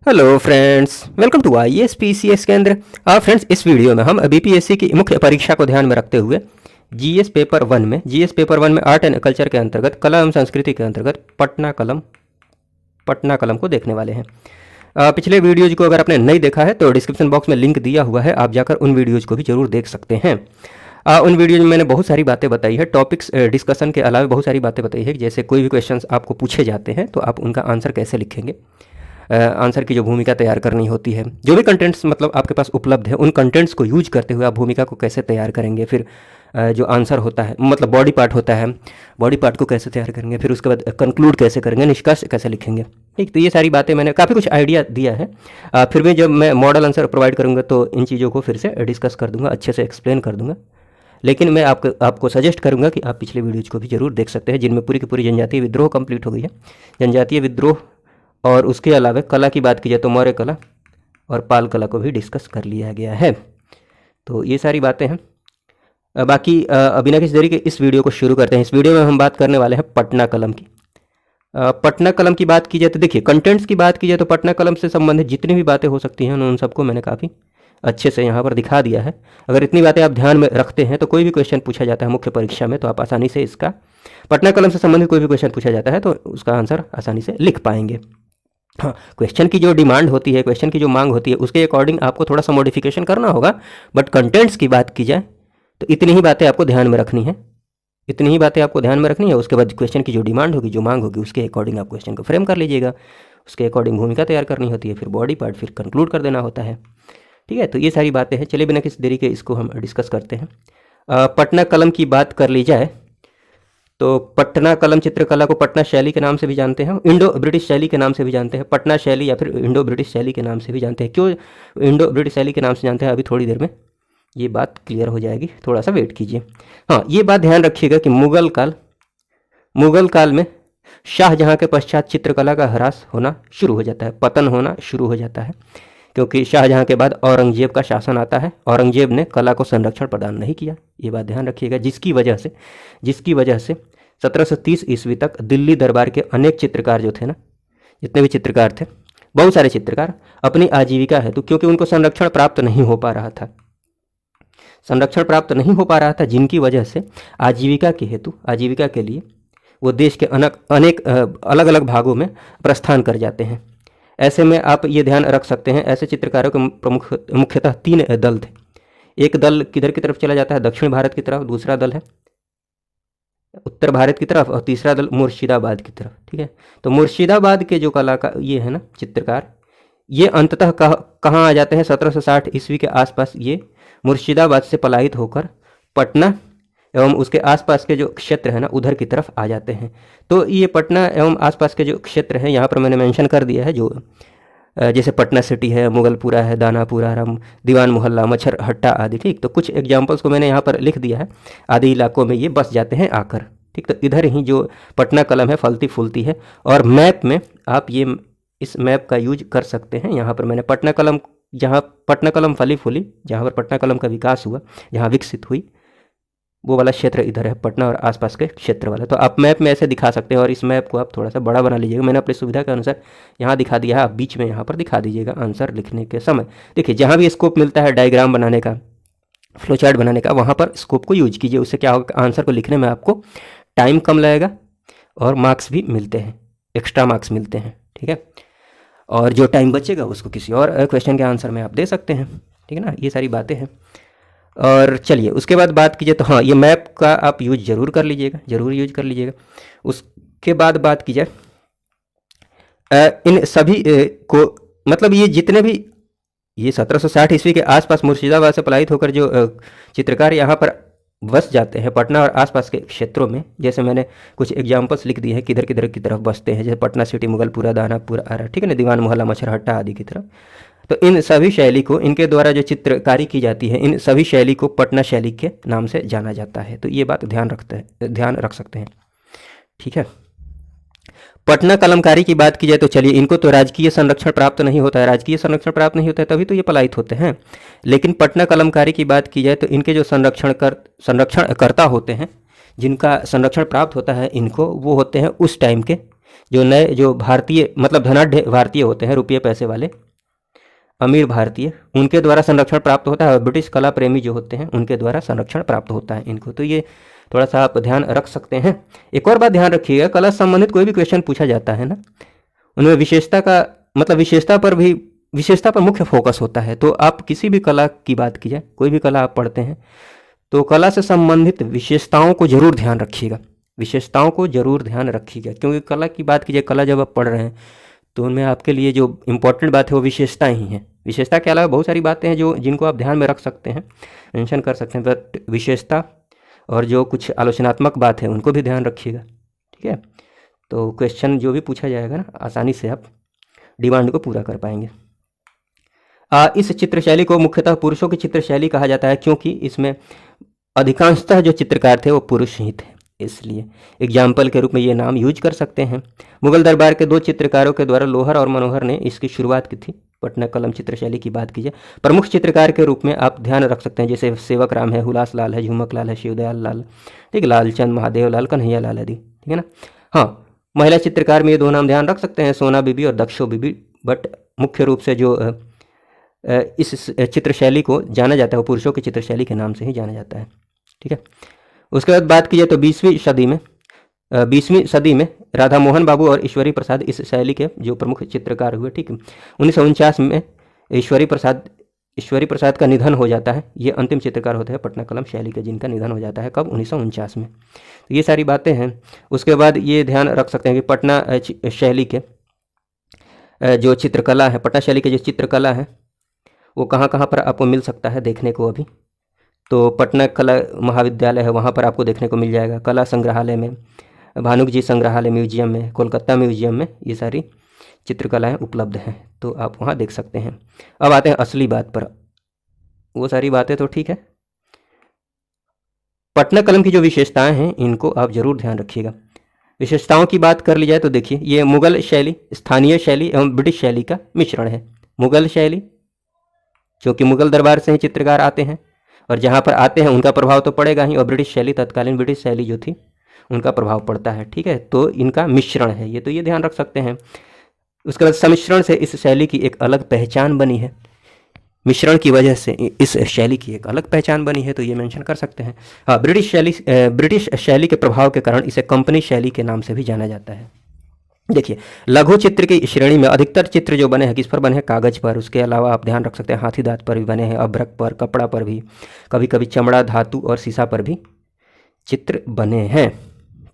Hello friends, welcome to IAS PCS केंद्र। Friends, इस video में हम बीपीएससी की मुख्य परीक्षा को ध्यान में रखते हुए जीएस पेपर वन में आर्ट एंड कल्चर के अंतर्गत कला एवं संस्कृति के अंतर्गत पटना कलम को देखने वाले हैं। पिछले वीडियोज को अगर आपने नहीं देखा है तो डिस्क्रिप्शन बॉक्स में लिंक दिया हुआ है, आप जाकर उन वीडियोज को भी जरूर देख सकते हैं। उन वीडियोज में मैंने बहुत सारी बातें बताई है, टॉपिक्स डिस्कशन के अलावा बहुत सारी बातें बताई है, जैसे कोई भी क्वेश्चंस आपको पूछे जाते हैं तो आप उनका आंसर कैसे लिखेंगे, आंसर की जो भूमिका तैयार करनी होती है, जो भी कंटेंट्स मतलब आपके पास उपलब्ध है उन कंटेंट्स को यूज करते हुए आप भूमिका को कैसे तैयार करेंगे, फिर जो आंसर होता है मतलब बॉडी पार्ट होता है, बॉडी पार्ट को कैसे तैयार करेंगे, फिर उसके बाद कंक्लूड कैसे करेंगे, निष्कर्ष कैसे लिखेंगे। ठीक, तो ये सारी बातें मैंने काफ़ी कुछ आइडिया दिया है। फिर भी जब मैं मॉडल आंसर प्रोवाइड करूँगा तो इन चीज़ों को फिर से डिस्कस कर दूंगा, अच्छे से एक्सप्लेन कर दूंगा। लेकिन मैं आपको सजेस्ट करूंगा कि आप पिछले वीडियोज़ को भी जरूर देख सकते हैं, जिनमें पूरी की पूरी जनजातीय विद्रोह कंप्लीट हो गई है। जनजातीय विद्रोह और उसके अलावा कला की बात की जाए तो मौर्य कला और पाल कला को भी डिस्कस कर लिया गया है। तो ये सारी बातें हैं। बाकी बिना किसी देरी के इस वीडियो को शुरू करते हैं। इस वीडियो में हम बात करने वाले हैं पटना कलम की। पटना कलम की बात की जाए तो देखिए, कंटेंट्स की बात की जाए तो पटना कलम से संबंधित जितनी भी बातें हो सकती हैं उन सबको मैंने काफ़ी अच्छे से यहाँ पर दिखा दिया है। अगर इतनी बातें आप ध्यान में रखते हैं तो कोई भी क्वेश्चन पूछा जाता है मुख्य परीक्षा में तो आप आसानी से इसका, पटना कलम से संबंधित कोई भी क्वेश्चन पूछा जाता है तो उसका आंसर आसानी से लिख पाएंगे। हाँ, क्वेश्चन की जो डिमांड होती है, क्वेश्चन की जो मांग होती है, उसके अकॉर्डिंग आपको थोड़ा सा मॉडिफिकेशन करना होगा। बट कंटेंट्स की बात की जाए तो इतनी ही बातें आपको ध्यान में रखनी है, इतनी ही बातें आपको ध्यान में रखनी है। उसके बाद क्वेश्चन की जो डिमांड होगी, जो मांग होगी, उसके अकॉर्डिंग आप क्वेश्चन को फ्रेम कर लीजिएगा, उसके अकॉर्डिंग भूमिका तैयार करनी होती है, फिर बॉडी पार्ट, फिर कंक्लूड कर देना होता है। ठीक है, तो ये सारी बातें हैं। चलिए बिना किसी देरी के इसको हम डिस्कस करते हैं। पटना कलम की बात कर ली जाए तो पटना कलम चित्रकला को पटना शैली के नाम से भी जानते हैं, इंडो ब्रिटिश शैली के नाम से भी जानते हैं, पटना शैली या फिर इंडो ब्रिटिश शैली के नाम से भी जानते हैं। क्यों इंडो ब्रिटिश शैली के नाम से जानते हैं, अभी थोड़ी देर में ये बात क्लियर हो जाएगी, थोड़ा सा वेट कीजिए। हाँ, ये बात ध्यान रखिएगा कि मुगल काल में शाहजहाँ के पश्चात चित्रकला का ह्रास होना शुरू हो जाता है, पतन होना शुरू हो जाता है, क्योंकि शाहजहाँ के बाद औरंगजेब का शासन आता है। औरंगजेब ने कला को संरक्षण प्रदान नहीं किया, ये बात ध्यान रखिएगा, जिसकी वजह से 1730 ईस्वी तक दिल्ली दरबार के अनेक चित्रकार जो थे ना, जितने भी चित्रकार थे, बहुत सारे चित्रकार अपनी आजीविका हेतु, क्योंकि उनको संरक्षण प्राप्त नहीं हो पा रहा था, जिनकी वजह से आजीविका के लिए वो देश के अनेक अलग अलग भागों में प्रस्थान कर जाते हैं। ऐसे में आप ये ध्यान रख सकते हैं, ऐसे चित्रकारों के मुख्यतः 3 दल थे। एक दल किधर की तरफ चला जाता है, दक्षिण भारत की तरफ, दूसरा दल है उत्तर भारत की तरफ और तीसरा दल मुर्शिदाबाद की तरफ। ठीक है, तो मुर्शिदाबाद के जो कलाकार ये है ना चित्रकार, ये अंततः कहाँ आ जाते हैं, 1760 ईस्वी के आसपास ये मुर्शिदाबाद से पलायित होकर पटना एवं उसके आसपास के जो क्षेत्र है ना उधर की तरफ आ जाते हैं। तो ये पटना एवं आसपास के जो क्षेत्र हैं यहाँ पर मैंने मेंशन कर दिया है, जो जैसे पटना सिटी है, मुगलपुरा है, दानापुरा, दीवान मोहल्ला, मच्छर हट्टा आदि। ठीक, तो कुछ एग्जाम्पल्स को मैंने यहाँ पर लिख दिया है, आदि इलाकों में ये बस जाते हैं आकर। ठीक, तो इधर ही जो पटना कलम है फलती फूलती है, और मैप में आप ये इस मैप का यूज कर सकते हैं। यहाँ पर मैंने पटना कलम, जहाँ पटना कलम फली फूली, जहाँ पर पटना कलम का विकास हुआ, जहाँ विकसित हुई, वो वाला क्षेत्र इधर है, पटना और आसपास के क्षेत्र वाला। तो आप मैप में ऐसे दिखा सकते हैं, और इस मैप को आप थोड़ा सा बड़ा बना लीजिएगा। मैंने अपनी सुविधा के अनुसार यहाँ दिखा दिया है, आप बीच में यहाँ पर दिखा दीजिएगा आंसर लिखने के समय। देखिए, जहाँ भी स्कोप मिलता है डायग्राम बनाने का, फ्लो चार्ट बनाने का, वहाँ पर स्कोप को यूज कीजिए। उससे क्या होगा, आंसर को लिखने में आपको टाइम कम लगेगा और मार्क्स भी मिलते हैं, एक्स्ट्रा मार्क्स मिलते हैं। ठीक है, और जो टाइम बचेगा उसको किसी और क्वेश्चन के आंसर में आप दे सकते हैं। ठीक है ना, ये सारी बातें हैं। और चलिए उसके बाद बात कीजिए तो हाँ, ये मैप का आप यूज जरूर कर लीजिएगा, उसके बाद बात की जाए इन सभी को, मतलब ये जितने भी ये 1760 ईस्वी के आसपास मुर्शिदाबाद से पलायित होकर जो चित्रकार यहाँ पर बस जाते हैं पटना और आसपास के क्षेत्रों में, जैसे मैंने कुछ एग्जांपल्स लिख दिए हैं किधर किधर की तरफ बसते हैं, जैसे पटना सिटी, मुगलपुरा, दानापुर आरा, ठीक है ना, दीवान मोहल्ला, मच्छरहट्टा आदि की तरफ। तो इन सभी शैली को, इनके द्वारा जो चित्रकारी की जाती है, इन सभी शैली को पटना शैली के नाम से जाना जाता है। तो ये बात ध्यान रख सकते हैं। ठीक है, पटना कलमकारी की बात की जाए तो चलिए, इनको तो राजकीय संरक्षण प्राप्त नहीं होता है, तभी तो ये पलायित होते हैं। लेकिन पटना कलमकारी की बात की जाए तो इनके जो संरक्षणकर्ता होते हैं, जिनका संरक्षण प्राप्त होता है इनको, वो होते हैं उस टाइम के जो नए जो भारतीय मतलब धनाढ्य भारतीय होते हैं, रुपये पैसे वाले अमीर भारतीय, उनके द्वारा संरक्षण प्राप्त होता है और ब्रिटिश कला प्रेमी जो होते हैं उनके द्वारा संरक्षण प्राप्त होता है इनको। तो ये थोड़ा सा आप ध्यान रख सकते हैं। एक और बात ध्यान रखिएगा, कला से संबंधित कोई भी क्वेश्चन पूछा जाता है ना, उनमें विशेषता का मतलब विशेषता पर मुख्य फोकस होता है। तो आप किसी भी कला की बात की जाए, कोई भी कला आप पढ़ते हैं तो कला से संबंधित विशेषताओं को जरूर ध्यान रखिएगा, विशेषताओं को जरूर ध्यान रखिएगा, क्योंकि कला की बात कीजिए, कला जब आप पढ़ रहे हैं तो उनमें आपके लिए जो इम्पोर्टेंट बात है वो विशेषताएं ही हैं। विशेषता के अलावा बहुत सारी बातें हैं जो जिनको आप ध्यान में रख सकते हैं, मेंशन कर सकते हैं, बट विशेषता और जो कुछ आलोचनात्मक बात है उनको भी ध्यान रखिएगा। ठीक है, तो क्वेश्चन जो भी पूछा जाएगा ना, आसानी से आप डिमांड को पूरा कर पाएंगे। इस चित्रशैली को मुख्यतः पुरुषों की चित्रशैली कहा जाता है, क्योंकि इसमें अधिकांशतः जो चित्रकार थे वो पुरुष ही थे, इसलिए एग्जाम्पल के रूप में ये नाम यूज कर सकते हैं। मुगल दरबार के 2 चित्रकारों के द्वारा लोहर और मनोहर ने इसकी शुरुआत की थी। पटना कलम चित्रशैली की बात कीजिए, प्रमुख चित्रकार के रूप में आप ध्यान रख सकते हैं, जैसे सेवक राम है, हुलास लाल है, झुमक लाल है, शिवदयाल लाल, ठीक, लालचंद, महादेव लाल, कन्हैया लाल आदि। ठीक है ना। हाँ, महिला चित्रकार में ये 2 नाम ध्यान रख सकते हैं, सोना बीबी और दक्षो बीबी। बट मुख्य रूप से जो इस चित्रशैली को जाना जाता है वो पुरुषों की चित्रशैली के नाम से ही जाना जाता है। ठीक है। उसके बाद बात कीजिए तो 20वीं सदी में राधा मोहन बाबू और ईश्वरी प्रसाद इस शैली के जो प्रमुख चित्रकार हुए। ठीक है, 1949 में ईश्वरी प्रसाद का निधन हो जाता है। ये अंतिम चित्रकार होते हैं पटना कलम शैली के, जिनका निधन हो जाता है कब, 1949 में। तो ये सारी बातें हैं। उसके बाद ये ध्यान रख सकते हैं कि पटना शैली के जो चित्रकला है, पटना शैली के जो चित्रकला है वो कहाँ कहाँ पर आपको मिल सकता है देखने को अभी, तो पटना कला महाविद्यालय है, वहाँ पर आपको देखने को मिल जाएगा। कला संग्रहालय में, भानुक जी संग्रहालय म्यूजियम में, कोलकाता म्यूजियम में ये सारी चित्रकलाएं उपलब्ध हैं, तो आप वहाँ देख सकते हैं। अब आते हैं असली बात पर। वो सारी बातें तो ठीक है, पटना कलम की जो विशेषताएं हैं इनको आप जरूर ध्यान रखिएगा। विशेषताओं की बात कर ली जाए तो देखिए, ये मुगल शैली, स्थानीय शैली एवं ब्रिटिश शैली का मिश्रण है। मुगल शैली, क्योंकि मुगल दरबार से ही चित्रकार आते हैं और जहाँ पर आते हैं उनका प्रभाव तो पड़ेगा ही, और ब्रिटिश शैली, तत्कालीन ब्रिटिश शैली जो थी उनका प्रभाव पड़ता है। ठीक है, तो इनका मिश्रण है ये, तो ये ध्यान रख सकते हैं। उसके बाद सम्मिश्रण से इस शैली की एक अलग पहचान बनी है, मिश्रण की वजह से इस शैली की एक अलग पहचान बनी है, तो ये मेंशन कर सकते हैं। हाँ, ब्रिटिश शैली के प्रभाव के कारण इसे कंपनी शैली के नाम से भी जाना जाता है। देखिए, लघु चित्र की श्रेणी में अधिकतर चित्र जो बने हैं किस पर बने हैं, कागज पर। उसके अलावा आप ध्यान रख सकते हैं हाथी दांत पर भी बने हैं, अभ्रक पर, कपड़ा पर भी, कभी कभी चमड़ा, धातु और शीशा पर भी चित्र बने हैं।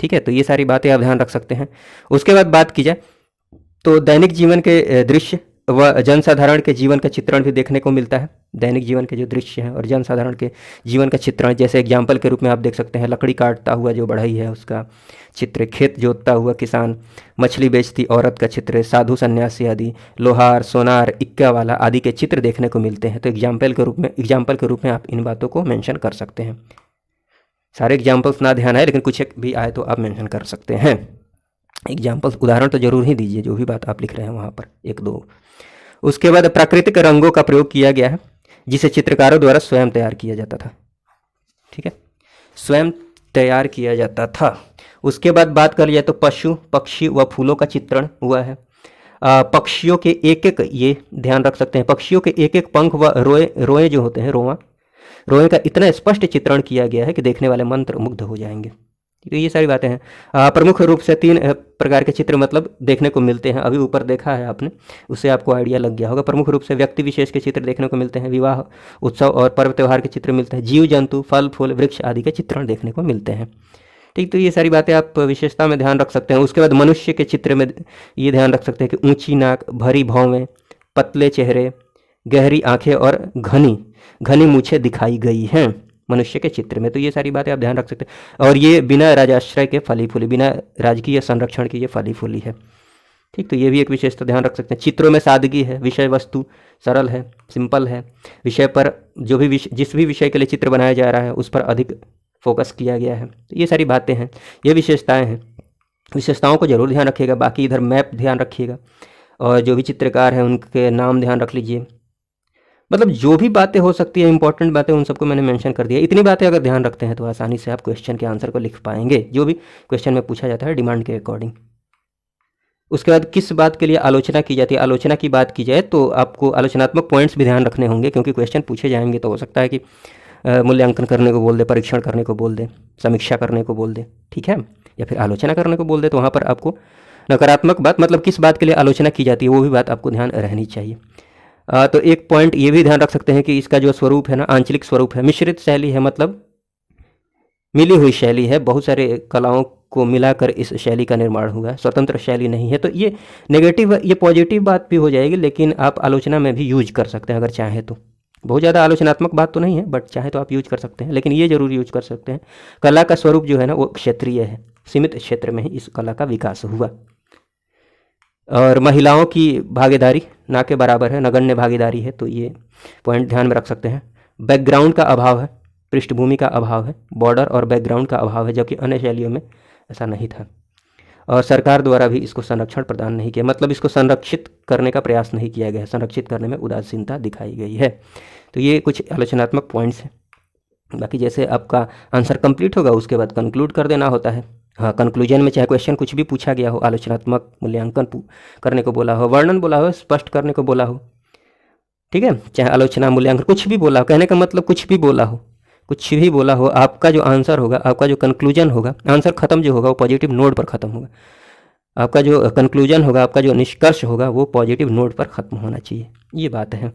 ठीक है, तो ये सारी बातें आप ध्यान रख सकते हैं। उसके बाद बात की जाए तो दैनिक जीवन के दृश्य व जनसाधारण के जीवन का चित्रण भी देखने को मिलता है। दैनिक जीवन के जो दृश्य हैं और जनसाधारण के जीवन का चित्रण, जैसे एग्जाम्पल के रूप में आप देख सकते हैं, लकड़ी काटता हुआ जो बढ़ई है उसका चित्र, खेत जोतता हुआ किसान, मछली बेचती औरत का चित्र, साधु सन्यासी आदि, लोहार, सोनार, इक्का वाला आदि के चित्र देखने को मिलते हैं। तो एग्जाम्पल के रूप में आप इन बातों को मेंशन कर सकते हैं। सारे एग्जाम्पल्स ना ध्यान आए, लेकिन कुछ एक भी आए तो आप मेंशन कर सकते हैं। एग्जाम्पल्स, उदाहरण तो जरूर ही दीजिए जो भी बात आप लिख रहे हैं वहाँ पर, 1-2। उसके बाद प्राकृतिक रंगों का प्रयोग किया गया है, जिसे चित्रकारों द्वारा स्वयं तैयार किया जाता था। ठीक है, स्वयं तैयार किया जाता था। उसके बाद बात कर लिया तो पशु, पक्षी व फूलों का चित्रण हुआ है। पक्षियों के एक ये ध्यान रख सकते हैं, पक्षियों के एक पंख व रोए जो होते हैं, रोए का इतना स्पष्ट चित्रण किया गया है कि देखने वाले मंत्र मुग्ध हो जाएंगे। तो ये सारी बातें हैं। प्रमुख रूप से 3 प्रकार के चित्र मतलब देखने को मिलते हैं, अभी ऊपर देखा है आपने, उससे आपको आइडिया लग गया होगा। प्रमुख रूप से व्यक्ति विशेष के चित्र देखने को मिलते हैं, विवाह, उत्सव और पर्व त्यौहार के चित्र मिलते हैं, जीव जंतु, फल फूल, वृक्ष आदि के चित्रण देखने को मिलते हैं। ठीक, तो ये सारी बातें आप विशेषता में ध्यान रख सकते हैं। उसके बाद मनुष्य के चित्र में ये ध्यान रख सकते हैं कि ऊंची नाक, भरी भौवें, पतले चेहरे, गहरी आंखें और घनी मूछें दिखाई गई हैं मनुष्य के चित्र में। तो ये सारी बातें आप ध्यान रख सकते हैं। और ये बिना राजाश्रय के फली फूली, बिना राजकीय संरक्षण की ये फली फूली है। ठीक, तो ये भी एक विशेषता ध्यान रख सकते हैं। चित्रों में सादगी है, विषय वस्तु सरल है, सिंपल है, विषय पर जो भी जिस भी विषय के लिए चित्र बनाया जा रहा है उस पर अधिक फोकस किया गया है। तो ये सारी बातें हैं, ये विशेषताएं हैं। विशेषताओं को जरूर ध्यान रखिएगा। बाकी इधर मैप ध्यान रखिएगा और जो भी चित्रकार हैं उनके नाम ध्यान रख लीजिए। मतलब जो भी बातें हो सकती है, इंपॉर्टेंट बातें, उन सबको मैंने मेंशन कर दिया। इतनी बातें अगर ध्यान रखते हैं तो आसानी से आप क्वेश्चन के आंसर को लिख पाएंगे, जो भी क्वेश्चन में पूछा जाता है डिमांड के अकॉर्डिंग। उसके बाद किस बात के लिए आलोचना की जाती है। आलोचना की बात की जाए तो आपको आलोचनात्मक पॉइंट्स भी ध्यान रखने होंगे, क्योंकि क्वेश्चन पूछे जाएंगे तो हो सकता है कि मूल्यांकन करने को बोल दे, परीक्षण करने को बोल दे, समीक्षा करने को बोल दे, ठीक है, या फिर आलोचना करने को बोल दे। तो वहाँ पर आपको नकारात्मक बात मतलब किस बात के लिए आलोचना की जाती है वो भी बात आपको ध्यान रहनी चाहिए। तो एक पॉइंट ये भी ध्यान रख सकते हैं कि इसका जो स्वरूप है ना, आंचलिक स्वरूप है, मिश्रित शैली है, मतलब मिली हुई शैली है, बहुत सारे कलाओं को मिलाकर इस शैली का निर्माण हुआ है, स्वतंत्र शैली नहीं है। तो ये नेगेटिव, ये पॉजिटिव बात भी हो जाएगी, लेकिन आप आलोचना में भी यूज कर सकते हैं अगर चाहें तो। बहुत ज़्यादा आलोचनात्मक बात तो नहीं है, बट चाहे तो आप यूज कर सकते हैं, लेकिन ये जरूर यूज कर सकते हैं। कला का स्वरूप जो है ना वो क्षेत्रीय है, सीमित क्षेत्र में ही इस कला का विकास हुआ। और महिलाओं की भागीदारी ना के बराबर है, नगण्य भागीदारी है, तो ये पॉइंट ध्यान में रख सकते हैं। बैकग्राउंड का अभाव है, पृष्ठभूमि का अभाव है, बॉर्डर और बैकग्राउंड का अभाव है, जबकि अन्य शैलियों में ऐसा नहीं था। और सरकार द्वारा भी इसको संरक्षण प्रदान नहीं किया, मतलब इसको संरक्षित करने का प्रयास नहीं किया गया है, संरक्षित करने में उदासीनता दिखाई गई है। तो ये कुछ आलोचनात्मक पॉइंट्स हैं। बाकी जैसे आपका आंसर कंप्लीट होगा उसके बाद कंक्लूड कर देना होता है। हाँ, कंक्लूजन में चाहे क्वेश्चन कुछ भी पूछा गया हो, आलोचनात्मक मूल्यांकन करने को बोला हो, वर्णन बोला हो, स्पष्ट करने को बोला हो, ठीक है, चाहे आलोचना मूल्यांकन कुछ भी बोला हो, कहने का मतलब कुछ भी बोला हो, कुछ भी बोला हो, आपका जो आंसर होगा, आपका जो कंक्लूजन होगा, आंसर खत्म जो होगा वो पॉजिटिव नोट पर खत्म होगा। आपका जो कंक्लूजन होगा, आपका जो निष्कर्ष होगा वो पॉजिटिव नोट पर ख़त्म होना चाहिए, ये बात है।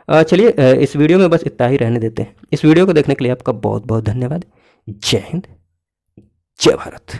चलिए इस वीडियो में बस इतना ही रहने देते हैं। इस वीडियो को देखने के लिए आपका बहुत बहुत धन्यवाद। जय हिंद, जय भारत।